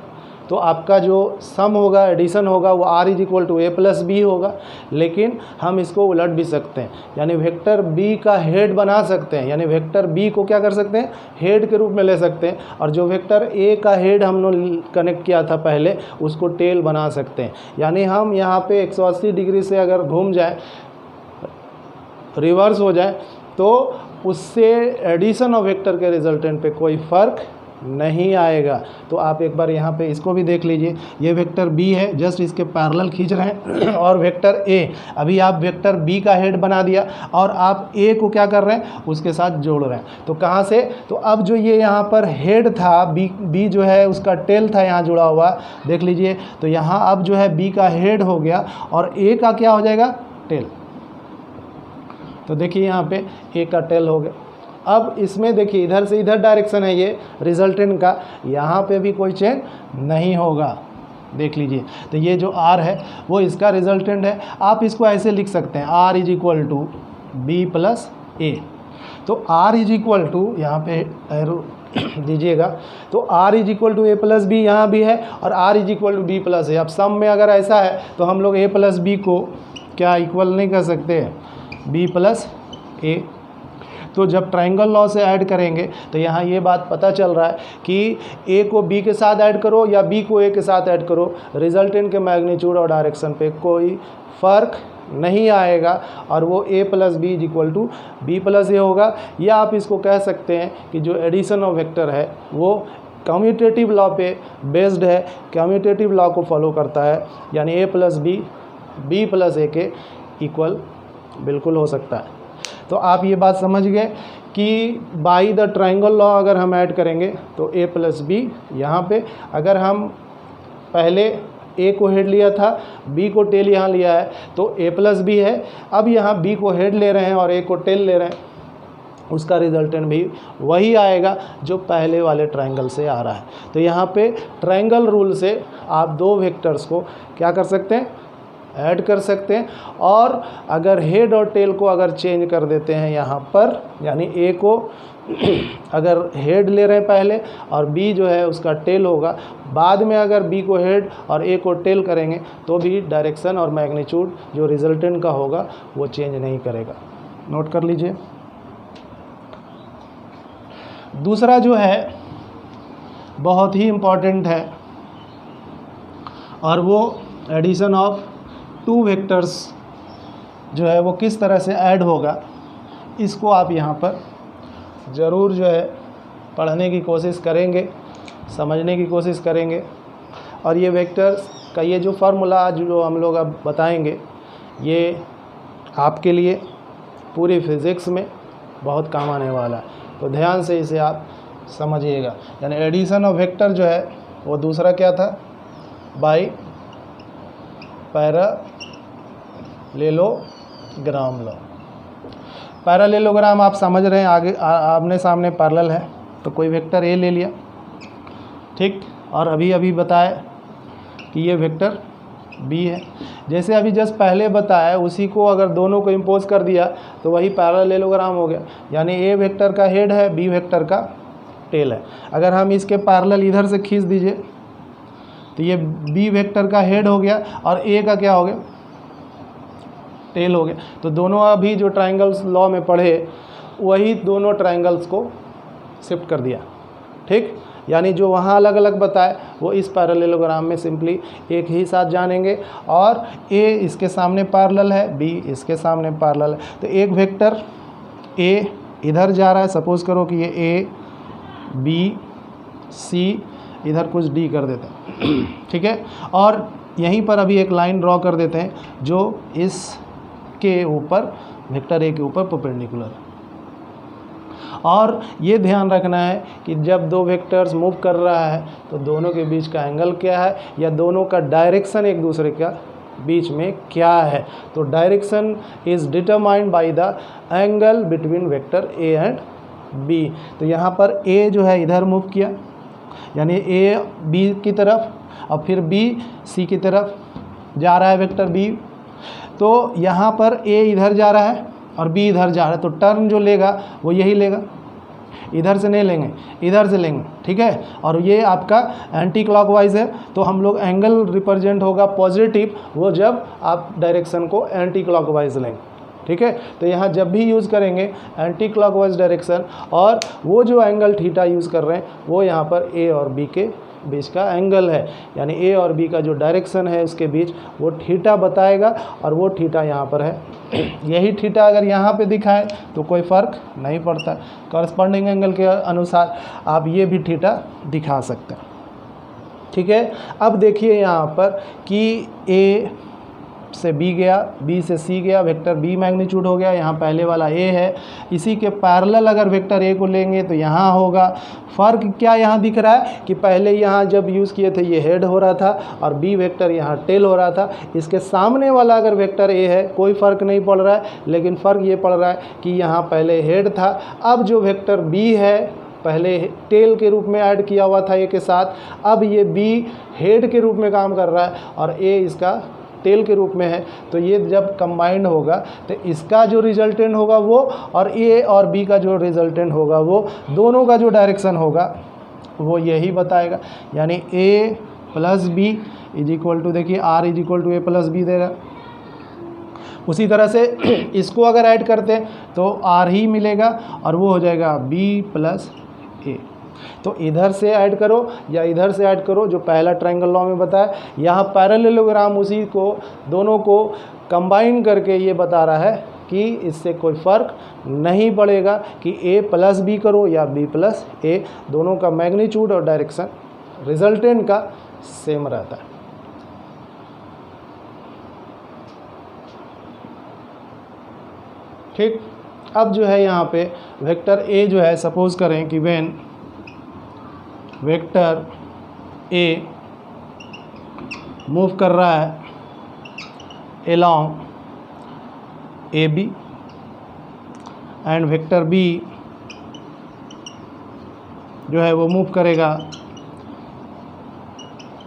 तो आपका जो सम होगा, एडिशन होगा, वो R is equal to A plus B होगा। लेकिन हम इसको उलट भी सकते हैं, यानी वेक्टर बी का हेड बना सकते हैं, यानी वेक्टर बी को क्या कर सकते हैं, हेड के रूप में ले सकते हैं, और जो वेक्टर ए का हेड हमने कनेक्ट किया था पहले उसको टेल बना सकते हैं। यानी हम यहाँ पे 180 डिग्री से अगर घूम जाए, रिवर्स हो जाए, तो उससे एडिशन ऑफ वेक्टर के रिजल्टेंट पे कोई फ़र्क नहीं आएगा। तो आप एक बार यहाँ पे इसको भी देख लीजिए, ये वेक्टर बी है, जस्ट इसके पैरेलल खींच रहे हैं, और वेक्टर ए, अभी आप वेक्टर बी का हेड बना दिया और आप ए को क्या कर रहे हैं, उसके साथ जोड़ रहे हैं। तो कहाँ से, तो अब जो ये यहाँ पर हेड था, बी जो है उसका टेल था यहाँ जुड़ा हुआ, देख लीजिए। तो यहाँ अब जो है बी का हेड हो गया और ए का क्या हो जाएगा, टेल। तो देखिए यहाँ पे ए का टेल हो गया। अब इसमें देखिए इधर से इधर डायरेक्शन है ये रिजल्टेंट का, यहाँ पे भी कोई चेंज नहीं होगा, देख लीजिए। तो ये जो आर है वो इसका रिजल्टेंट है। आप इसको ऐसे लिख सकते हैं, R is equal to B plus A. तो आर इज इक्वल टू, यहाँ पे एरो दीजिएगा, तो R is equal to A plus B यहाँ भी है, और R is equal to B plus A. अब सम में अगर ऐसा है तो हम लोग ए प्लस बी को क्या इक्वल नहीं कर सकते, बी प्लस ए। तो जब ट्रायंगल लॉ से ऐड करेंगे तो यहाँ ये बात पता चल रहा है कि ए को बी के साथ ऐड करो या बी को ए के साथ ऐड करो, रिजल्टेंट के मैग्नीट्यूड और डायरेक्शन पे कोई फ़र्क नहीं आएगा, और वो A plus B is equal to B plus A होगा। या आप इसको कह सकते हैं कि जो एडिशन ऑफ वेक्टर है वो कम्यूटेटिव लॉ पे बेस्ड है, कम्यूटेटिव लॉ को फॉलो करता है, यानी ए प्लस बी प्लस ए के इक्वल बिल्कुल हो सकता है। तो आप ये बात समझ गए कि बाई द ट्रायंगल लॉ अगर हम ऐड करेंगे तो ए प्लस बी, यहाँ पे अगर हम पहले ए को हेड लिया था, बी को टेल यहाँ लिया है, तो ए प्लस बी है। अब यहाँ बी को हेड ले रहे हैं और ए को टेल ले रहे हैं, उसका रिजल्टेंट भी वही आएगा जो पहले वाले ट्रायंगल से आ रहा है। तो यहाँ पे ट्रायंगल रूल से आप दो वेक्टर्स को क्या कर सकते हैं, ऐड कर सकते हैं। और अगर हेड और टेल को अगर चेंज कर देते हैं यहाँ पर, यानी ए को अगर हेड ले रहे हैं पहले और बी जो है उसका टेल होगा, बाद में अगर बी को हेड और ए को टेल करेंगे तो भी डायरेक्शन और मैग्नीट्यूड जो रिजल्टेंट का होगा वो चेंज नहीं करेगा। नोट कर लीजिए। दूसरा जो है बहुत ही इम्पॉर्टेंट है, और वो एडिशन ऑफ टू वेक्टर्स जो है वो किस तरह से ऐड होगा, इसको आप यहाँ पर ज़रूर जो है पढ़ने की कोशिश करेंगे, समझने की कोशिश करेंगे। और ये वेक्टर्स का ये जो फार्मूला आज जो हम लोग अब बताएंगे, ये आपके लिए पूरी फिज़िक्स में बहुत काम आने वाला है। तो ध्यान से इसे आप समझिएगा। यानी एडिशन ऑफ वेक्टर जो है वो दूसरा क्या था, बाई पैरेललोग्राम लॉ। पैरेललोग्राम आप समझ रहे हैं, आगे आमने सामने पैरेलल है, तो कोई वेक्टर ए ले लिया, ठीक, और अभी बताया कि ये वेक्टर बी है। जैसे अभी जस्ट पहले बताया उसी को अगर दोनों को इम्पोज कर दिया तो वही पैरेललोग्राम हो गया। यानी ए वेक्टर का हेड है, बी वेक्टर का टेल है। अगर हम इसके पैरेलल इधर से खींच दीजिए तो ये बी वेक्टर का हेड हो गया और ए का क्या हो गया, टेल हो गया। तो दोनों अभी जो ट्रायंगल्स लॉ में पढ़े वही दोनों ट्रायंगल्स को शिफ्ट कर दिया, ठीक। यानी जो वहाँ अलग अलग बताए वो इस पैरेललोग्राम में सिंपली एक ही साथ जानेंगे। और ए इसके सामने पैरेलल है, बी इसके सामने पैरेलल है, तो एक वेक्टर ए इधर जा रहा है, सपोज़ करो कि ये ए बी सी, इधर कुछ डी कर देते हैं ठीक है। और यहीं पर अभी एक लाइन ड्रॉ कर देते हैं जो इस के ऊपर वेक्टर ए के ऊपर परपेंडिकुलर है। और ये ध्यान रखना है कि जब दो वेक्टर्स मूव कर रहा है तो दोनों के बीच का एंगल क्या है, या दोनों का डायरेक्शन एक दूसरे का बीच में क्या है। तो direction is determined by the angle between vector A and B. तो यहाँ पर ए जो है इधर मूव किया, यानी ए बी की तरफ, और फिर बी सी की तरफ जा रहा है वेक्टर बी। तो यहाँ पर ए इधर जा रहा है और बी इधर जा रहा है, तो टर्न जो लेगा वो यही लेगा, इधर से नहीं लेंगे, इधर से लेंगे, ठीक है। और ये आपका एंटी क्लॉकवाइज है, तो हम लोग एंगल रिप्रेजेंट होगा पॉजिटिव वो जब आप डायरेक्शन को एंटी क्लॉकवाइज लेंगे, ठीक है। तो यहाँ जब भी यूज़ करेंगे एंटी क्लॉकवाइज डायरेक्शन, और वो जो एंगल थीटा यूज़ कर रहे हैं वो यहाँ पर ए और बी के बीच का एंगल है, यानी ए और बी का जो डायरेक्शन है उसके बीच वो थीटा बताएगा, और वो थीटा यहाँ पर है। यही थीटा अगर यहाँ पे दिखाए तो कोई फ़र्क नहीं पड़ता, कॉरस्पॉन्डिंग एंगल के अनुसार आप ये भी थीटा दिखा सकते हैं, ठीक है। अब देखिए यहाँ पर कि ए से बी गया, बी से सी गया, वेक्टर बी मैग्नीट्यूड हो गया, यहाँ पहले वाला ए है, इसी के पैरेलल अगर वेक्टर ए को लेंगे तो यहाँ होगा। फ़र्क क्या यहाँ दिख रहा है कि पहले यहाँ जब यूज़ किए थे ये हेड हो रहा था और बी वेक्टर यहाँ टेल हो रहा था। इसके सामने वाला अगर वेक्टर ए है कोई फ़र्क नहीं पड़ रहा है, लेकिन फ़र्क ये पड़ रहा है कि यहाँ पहले हेड था, अब जो वेक्टर बी है पहले टेल के रूप में ऐड किया हुआ था ए के साथ, अब ये बी हेड के रूप में काम कर रहा है और ए इसका टेल के रूप में है। तो ये जब कंबाइंड होगा तो इसका जो रिजल्टेंट होगा वो, और ए और बी का जो रिजल्टेंट होगा वो, दोनों का जो डायरेक्शन होगा वो यही बताएगा। यानी A plus B is equal to, देखिए R is equal to A plus B देगा। उसी तरह से इसको अगर ऐड करते हैं तो आर ही मिलेगा और वो हो जाएगा बी प्लस ए। तो इधर से ऐड करो या इधर से ऐड करो, जो पहला ट्रायंगल लॉ में बताया, यहाँ पैरेललोग्राम उसी को दोनों को कंबाइन करके ये बता रहा है कि इससे कोई फ़र्क नहीं पड़ेगा कि ए प्लस बी करो या बी प्लस ए, दोनों का मैग्नीट्यूड और डायरेक्शन रिजल्टेंट का सेम रहता है। ठीक, अब जो है यहाँ पे वेक्टर ए जो है, सपोज करें कि व्हेन वेक्टर ए मूव कर रहा है along A B and vector B जो है वो मूव करेगा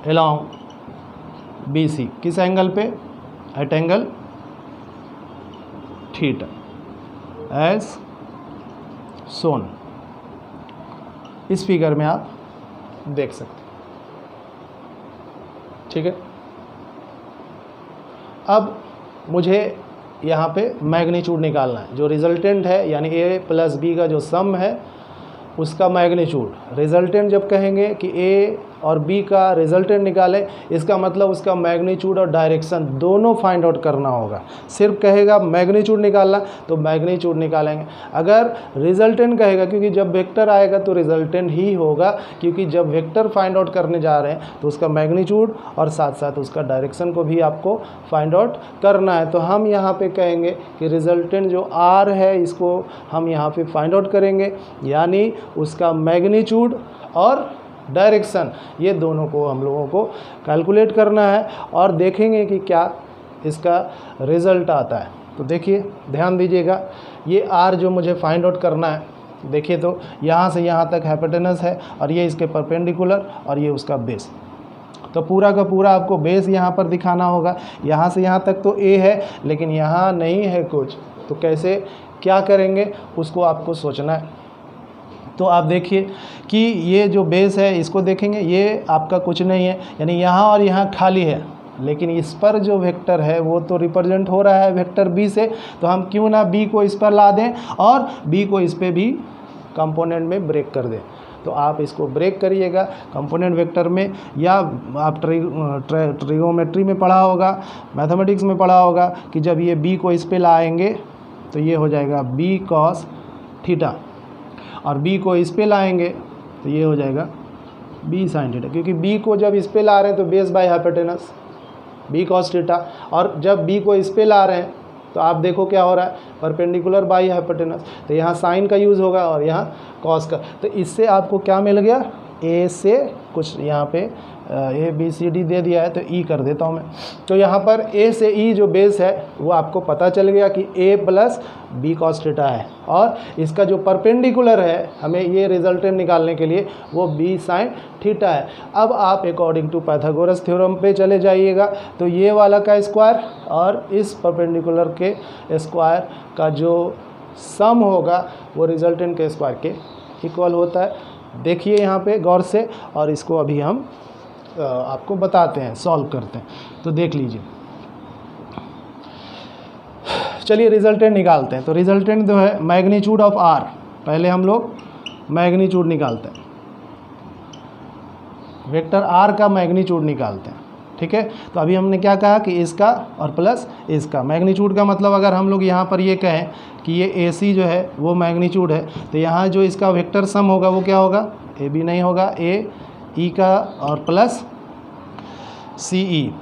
along बी सी, किस एंगल पे, एट एंगल थीटा एज सोन। इस फिगर में आप देख सकते हैं, ठीक है। अब मुझे यहाँ पे मैग्नीट्यूड निकालना है, जो रिजल्टेंट है यानी ए प्लस बी का जो सम है उसका मैग्नीट्यूड। रिजल्टेंट जब कहेंगे कि ए और बी का रिजल्टेंट निकालें, इसका मतलब उसका मैग्नीट्यूड और डायरेक्शन दोनों फाइंड आउट करना होगा। सिर्फ कहेगा मैग्नीट्यूड निकालना तो मैग्नीट्यूड निकालेंगे। अगर रिजल्टेंट कहेगा, क्योंकि जब वेक्टर आएगा तो रिजल्टेंट ही होगा, क्योंकि जब वेक्टर फाइंड आउट करने जा रहे हैं तो उसका मैग्नीट्यूड और साथ साथ उसका डायरेक्शन को भी आपको फाइंड आउट करना है। तो हम यहाँ पे कहेंगे कि रिजल्टेंट जो आर है इसको हम यहाँ पे फाइंड आउट करेंगे, यानी उसका मैग्नीट्यूड और डायरेक्शन ये दोनों को हम लोगों को कैलकुलेट करना है और देखेंगे कि क्या इसका रिज़ल्ट आता है। तो देखिए, ध्यान दीजिएगा, ये आर जो मुझे फाइंड आउट करना है, देखिए तो यहाँ से यहाँ तक हाइपोटेनस है और ये इसके परपेंडिकुलर और ये उसका बेस। तो पूरा का पूरा आपको बेस यहाँ पर दिखाना होगा। यहाँ से यहाँ तक तो ए है लेकिन यहाँ नहीं है कुछ, तो कैसे क्या करेंगे उसको आपको सोचना है। तो आप देखिए कि ये जो बेस है इसको देखेंगे, ये आपका कुछ नहीं है, यानी यहाँ और यहाँ खाली है, लेकिन इस पर जो वेक्टर है वो तो रिप्रेजेंट हो रहा है वेक्टर बी से, तो हम क्यों ना बी को इस पर ला दें और बी को इस पर भी कंपोनेंट में ब्रेक कर दें। तो आप इसको ब्रेक करिएगा कंपोनेंट वेक्टर में, या आप ट्रिगोमेट्री में पढ़ा होगा, मैथमेटिक्स में पढ़ा होगा कि जब ये b को इस पे लाएंगे तो ये हो जाएगा b cos थीटा, और b को इस पे लाएंगे तो ये हो जाएगा b sin थीटा, क्योंकि b को जब इस पे ला रहे हैं तो base by hypotenuse b cos theta, और जब b को इस पे ला रहे हैं तो आप देखो क्या हो रहा है, परपेंडिकुलर बाई हाइपोटेनस, तो यहाँ साइन का यूज़ होगा और यहाँ कॉस का। तो इससे आपको क्या मिल गया, ए से कुछ यहाँ पे ए बी सी डी दे दिया है तो ई कर देता हूँ मैं। तो यहाँ पर ए से ई जो बेस है वो आपको पता चल गया कि ए प्लस बी कॉस थीटा है, और इसका जो परपेंडिकुलर है हमें ये रिजल्टेंट निकालने के लिए वो बी साइन थीटा है। अब आप अकॉर्डिंग टू पाइथागोरस थ्योरम पे चले जाइएगा, तो ये वाला का स्क्वायर और इस परपेंडिकुलर के स्क्वायर का जो सम होगा वो रिजल्टेंट के स्क्वायर के इक्वल होता है। देखिए यहाँ पे गौर से, और इसको अभी हम आपको बताते हैं, सॉल्व करते हैं, तो देख लीजिए। चलिए रिजल्टेंट निकालते हैं। तो रिजल्टेंट जो है मैग्नीट्यूड ऑफ आर, पहले हम लोग मैग्नीट्यूड निकालते हैं, वेक्टर आर का मैग्नीट्यूड निकालते हैं, ठीक है। तो अभी हमने क्या कहा कि इसका और प्लस इसका मैग्नीट्यूड का मतलब, अगर हम लोग यहाँ पर ये कहें कि ये ए सी जो है वो मैग्नीट्यूड है, तो यहाँ जो इसका वेक्टर सम होगा वो क्या होगा, ए बी नहीं होगा, ए ई का और प्लस सी ई,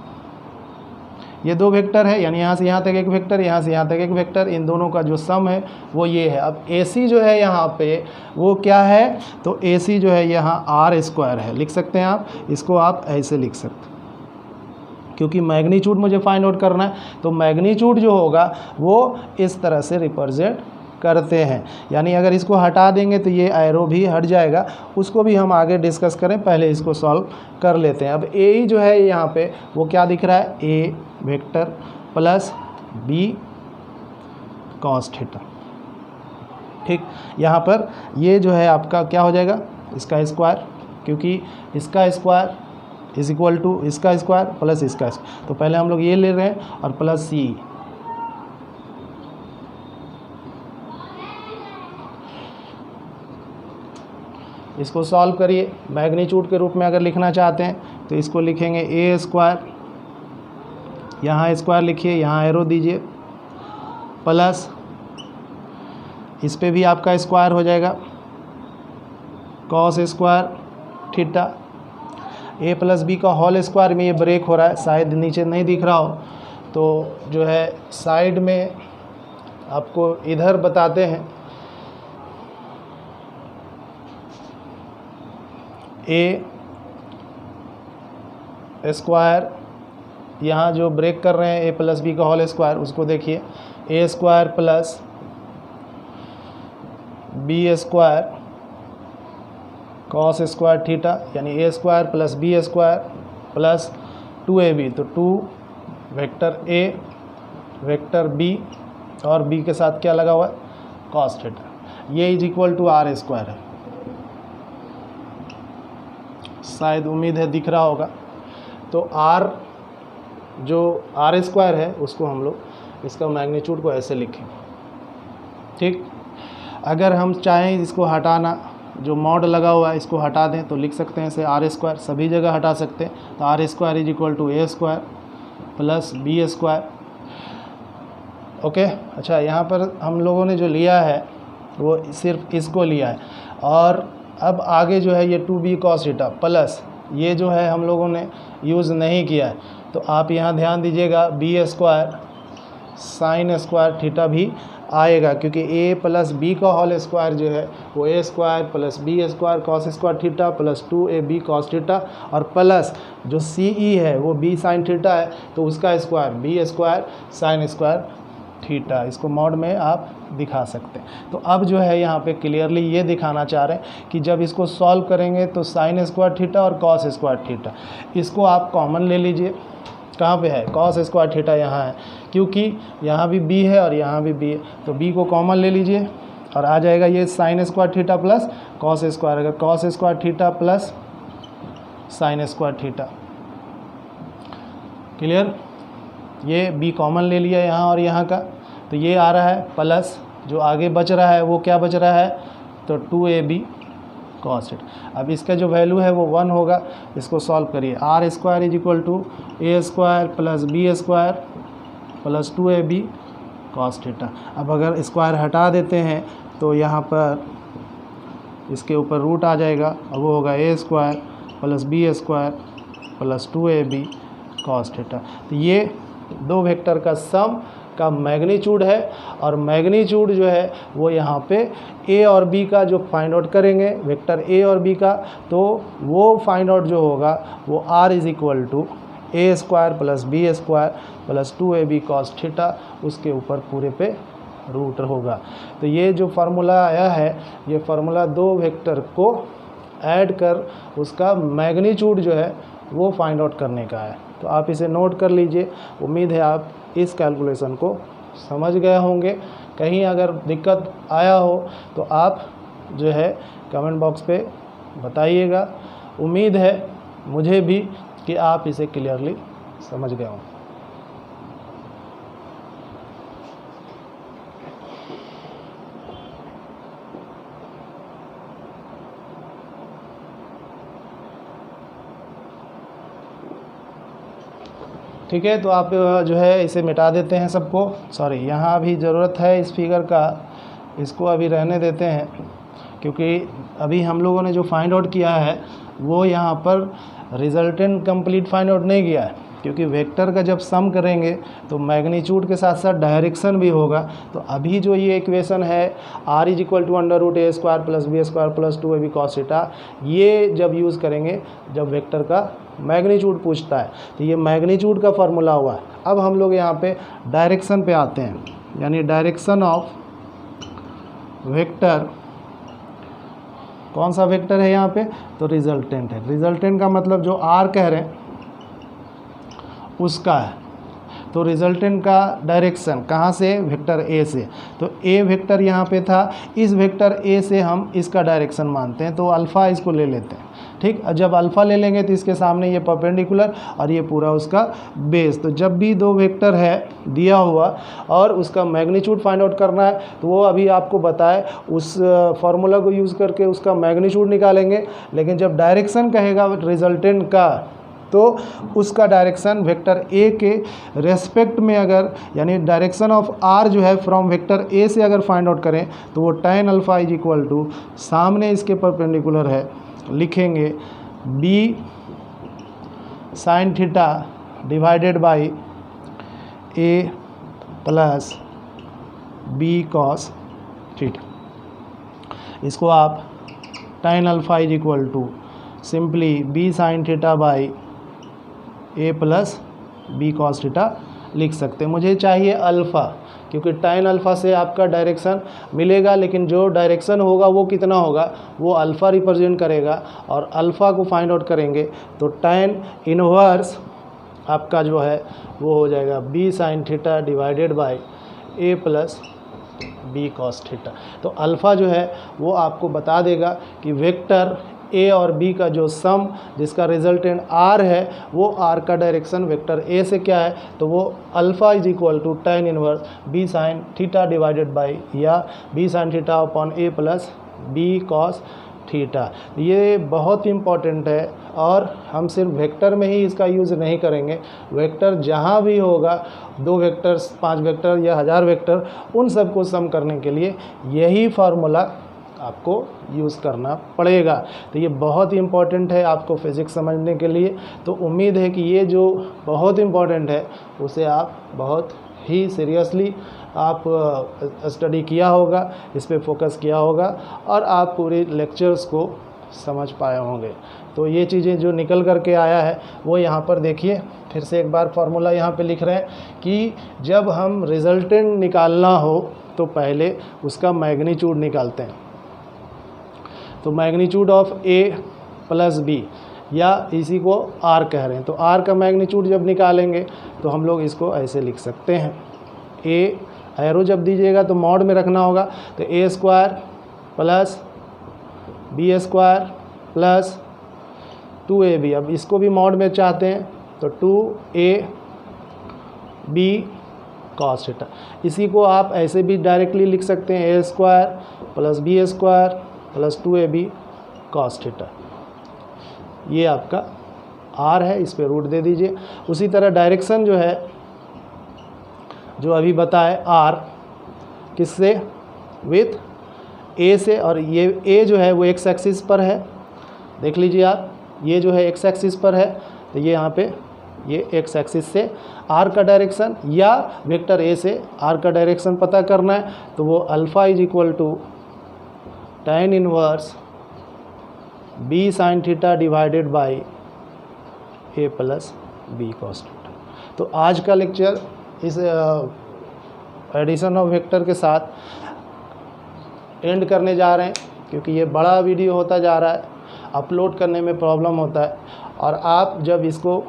ये दो वेक्टर है, यानी यहाँ से यहाँ तक एक वेक्टर, यहाँ से यहाँ तक एक वेक्टर, इन दोनों का जो सम है वो ये है। अब ए सी जो है यहाँ पे वो क्या है, तो ए सी जो है यहाँ आर स्क्वायर है, लिख सकते हैं आप इसको, आप ऐसे लिख सकते हैं, क्योंकि मैग्नीट्यूड मुझे फाइंड आउट करना है। तो मैग्नीट्यूड जो होगा वो इस तरह से रिप्रेजेंट करते हैं, यानी अगर इसको हटा देंगे तो ये एरो भी हट जाएगा, उसको भी हम आगे डिस्कस करें, पहले इसको सॉल्व कर लेते हैं। अब ए जो है यहाँ पे वो क्या दिख रहा है, A vector plus B cos theta, ठीक। यहाँ पर ये जो है आपका क्या हो जाएगा, इसका स्क्वायर, क्योंकि इसका स्क्वायर इज इक्वल टू इसका स्क्वायर प्लस इसका स्क्वायर, तो पहले हम लोग ये ले रहे हैं, और प्लस सी, इसको सॉल्व करिए। मैग्नीट्यूड के रूप में अगर लिखना चाहते हैं तो इसको लिखेंगे ए स्क्वायर, यहाँ स्क्वायर लिखिए, यहाँ एरो दीजिए, प्लस इस पे भी आपका स्क्वायर हो जाएगा, कॉस स्क्वायर थीटा, ए प्लस बी का होल स्क्वायर में ये ब्रेक हो रहा है, शायद नीचे नहीं दिख रहा हो, तो जो है साइड में आपको इधर बताते हैं, ए स्क्वायर, यहाँ जो ब्रेक कर रहे हैं ए प्लस बी का होल स्क्वायर, उसको देखिए, A square plus B square cos square theta, यानी A square plus B square plus 2ab, तो 2 वेक्टर ए वेक्टर बी, और बी के साथ क्या लगा हुआ है, कॉस थीटा, ये is equal to R square है, शायद उम्मीद है दिख रहा होगा। तो आर जो आर स्क्वायर है उसको हम लोग इसका मैग्नीट्यूड को ऐसे लिखें, ठीक। अगर हम चाहें इसको हटाना, जो मॉड लगा हुआ है इसको हटा दें तो लिख सकते हैं इसे आर स्क्वायर, सभी जगह हटा सकते हैं, तो R square is equal to A square plus B square, okay. अच्छा, यहाँ पर हम लोगों ने जो लिया है वो सिर्फ इसको लिया है, और अब आगे जो है ये 2b cos थीटा प्लस ये जो है हम लोगों ने यूज़ नहीं किया है, तो आप यहाँ ध्यान दीजिएगा, B square sine square theta भी आएगा, क्योंकि ए प्लस बी का होल स्क्वायर जो है वो A square plus B square cos square theta plus 2ab cos theta, और प्लस जो सी ई है वो बी साइन थीटा है, तो उसका square B square sine square theta, इसको मॉड में आप दिखा सकते हैं। तो अब जो है यहाँ पे क्लियरली ये दिखाना चाह रहे हैं कि जब इसको सॉल्व करेंगे तो साइन स्क्वायर थीटा और कॉस स्क्वायर थीटा, इसको आप कॉमन ले लीजिए, कहाँ पे है, कॉस स्क्वायर थीटा यहाँ है, क्योंकि यहाँ भी b है और यहाँ भी b है, तो b को कॉमन ले लीजिए और आ जाएगा ये sine square theta plus cos square, अगर cos square theta plus sine square theta, clear. ये b कॉमन ले लिया यहाँ और यहाँ का, तो ये आ रहा है प्लस जो आगे बच रहा है वो क्या बच रहा है, तो 2ab कॉस थीटा। अब इसका जो वैल्यू है वो 1 होगा। इसको सॉल्व करिए। R square is equal to A square plus B square plus 2ab cos theta. अब अगर स्क्वायर हटा देते हैं तो यहाँ पर इसके ऊपर रूट आ जाएगा, अब वो होगा A square plus B square plus 2ab cos theta. तो ये दो वेक्टर का सम का मैग्नीट्यूड है, और मैग्नीट्यूड जो है वो यहाँ पे ए और बी का जो फाइंड आउट करेंगे, वेक्टर ए और बी का, तो वो फाइंड आउट जो होगा वो R is equal to A square plus B square plus 2ab cos theta, उसके ऊपर पूरे पे रूट होगा। तो ये जो फार्मूला आया है, ये फार्मूला दो वेक्टर को ऐड कर उसका मैग्नीट्यूड जो है वो फाइंड आउट करने का है। तो आप इसे नोट कर लीजिए। उम्मीद है आप इस कैलकुलेशन को समझ गए होंगे। कहीं अगर दिक्कत आया हो तो आप जो है कमेंट बॉक्स पे बताइएगा। उम्मीद है मुझे भी कि आप इसे क्लियरली समझ गए हों। ठीक है, तो आप जो है इसे मिटा देते हैं सबको। सॉरी, यहाँ अभी ज़रूरत है इस फिगर का, इसको अभी रहने देते हैं, क्योंकि अभी हम लोगों ने जो फाइंड आउट किया है वो यहाँ पर रिजल्टेंट कंप्लीट फाइंड आउट नहीं किया है, क्योंकि वेक्टर का जब सम करेंगे तो मैग्नीट्यूड के साथ साथ डायरेक्शन भी होगा। तो अभी जो ये इक्वेशन है r is equal to under root A square plus B square plus 2ab cos theta, ये जब यूज़ करेंगे जब वेक्टर का मैग्नीट्यूड पूछता है, तो ये मैग्नीट्यूड का फार्मूला हुआ है। अब हम लोग यहाँ पे डायरेक्शन पे आते हैं, यानी डायरेक्शन ऑफ वेक्टर, कौन सा वेक्टर है यहाँ पे, तो रिजल्टेंट है। रिजल्टेंट का मतलब जो r कह रहे हैं उसका है। तो रिजल्टेंट का डायरेक्शन कहाँ से, वेक्टर ए से। तो ए वेक्टर यहाँ पे था, इस वेक्टर ए से हम इसका डायरेक्शन मानते हैं, तो अल्फ़ा इसको ले लेते हैं। ठीक, जब अल्फ़ा ले लेंगे तो इसके सामने ये परपेंडिकुलर और ये पूरा उसका बेस। तो जब भी दो वेक्टर है दिया हुआ और उसका मैग्नीट्यूड फाइंड आउट करना है, तो वो अभी आपको बताए उस फार्मूला को यूज़ करके उसका मैग्नीट्यूड निकालेंगे। लेकिन जब डायरेक्शन कहेगा रिजल्टेंट का, तो उसका डायरेक्शन वेक्टर ए के रेस्पेक्ट में अगर, यानी डायरेक्शन ऑफ आर जो है फ्रॉम वेक्टर ए से अगर फाइंड आउट करें तो वो tan alpha is equal to, सामने इसके परपेंडिकुलर है, लिखेंगे b sine theta divided by a plus b cos theta. इसको आप tan alpha is equal to simply b sine theta by a plus b cos theta लिख सकते हैं। मुझे चाहिए अल्फ़ा, क्योंकि tan अल्फ़ा से आपका डायरेक्शन मिलेगा, लेकिन जो डायरेक्शन होगा वो कितना होगा, वो अल्फ़ा रिप्रेजेंट करेगा। और अल्फ़ा को फाइंड आउट करेंगे तो tan इनवर्स आपका जो है वो हो जाएगा b sine theta divided by a plus b cos theta. तो अल्फ़ा जो है वो आपको बता देगा कि वेक्टर ए और बी का जो सम, जिसका रिजल्टेंट आर है, वो आर का डायरेक्शन वेक्टर ए से क्या है, तो वो alpha is equal to tan inverse B sine theta divided by, या B sine theta upon A plus B cos theta. ये बहुत इंपॉर्टेंट है, और हम सिर्फ वेक्टर में ही इसका यूज़ नहीं करेंगे। वेक्टर जहाँ भी होगा, 2 वेक्टर्स, 5 वेक्टर या 1000 वेक्टर, उन सबको सम करने के लिए यही फार्मूला आपको यूज़ करना पड़ेगा। तो ये बहुत ही इम्पॉर्टेंट है आपको फिज़िक्स समझने के लिए। तो उम्मीद है कि ये जो बहुत इम्पॉर्टेंट है उसे आप बहुत ही सीरियसली आप स्टडी किया होगा, इस पे फोकस किया होगा, और आप पूरे लेक्चर्स को समझ पाए होंगे। तो ये चीज़ें जो निकल कर के आया है वो यहाँ पर देखिए, फिर से एक बार फार्मूला यहाँ पे लिख रहे हैं कि जब हम रिजल्टेंट निकालना हो तो पहले उसका मैग्नीट्यूड निकालते हैं। तो magnitude of A plus B, या इसी को आर कह रहे हैं, तो आर का मैग्नीट्यूड जब निकालेंगे तो हम लोग इसको ऐसे लिख सकते हैं। ए एरो जब दीजिएगा तो मॉड में रखना होगा, तो A square plus B square plus 2ab। अब इसको भी मॉड में चाहते हैं तो 2ab कॉस थीटा। इसी को आप ऐसे भी डायरेक्टली लिख सकते हैं, A square plus B square plus 2ab cos theta. ये आपका r है, इस पे रूट दे दीजिए। उसी तरह डायरेक्शन जो है, जो अभी बताए r किससे, विथ a से, और ये a जो है वो x एक्सिस पर है, देख लीजिए आप, ये जो है x एक्सिस पर है, तो ये यहाँ पे ये x एक्सिस से r का डायरेक्शन या वेक्टर a से r का डायरेक्शन पता करना है, तो वो alpha is equal to tan inverse b sin theta divided by a plus b cos theta. तो आज का लेक्चर इस एडिशन ऑफ वेक्टर के साथ एंड करने जा रहे हैं, क्योंकि ये बड़ा वीडियो होता जा रहा है, अपलोड करने में प्रॉब्लम होता है, और आप जब इसको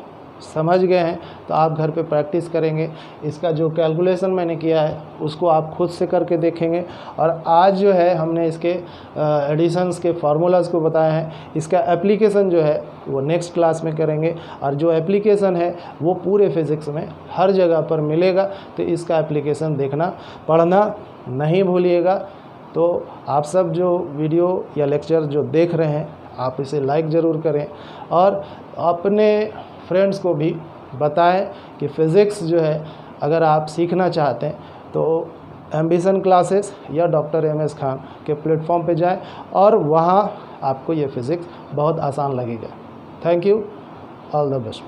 समझ गए हैं तो आप घर पे प्रैक्टिस करेंगे। इसका जो कैलकुलेशन मैंने किया है उसको आप खुद से करके देखेंगे। और आज जो है हमने इसके एडिशंस के फार्मूलाज को बताया है, इसका एप्लीकेशन जो है वो नेक्स्ट क्लास में करेंगे। और जो एप्लीकेशन है वो पूरे फिज़िक्स में हर जगह पर मिलेगा, तो इसका एप्लीकेशन देखना पढ़ना नहीं भूलिएगा। तो आप सब जो वीडियो या लेक्चर जो देख रहे हैं, आप इसे लाइक ज़रूर करें और अपने फ्रेंड्स को भी बताएं कि फ़िज़िक्स जो है अगर आप सीखना चाहते हैं तो एम्बिशन क्लासेस या डॉक्टर MS खान के प्लेटफॉर्म पे जाएं, और वहाँ आपको ये फ़िज़िक्स बहुत आसान लगेगा। Thank you, all the best.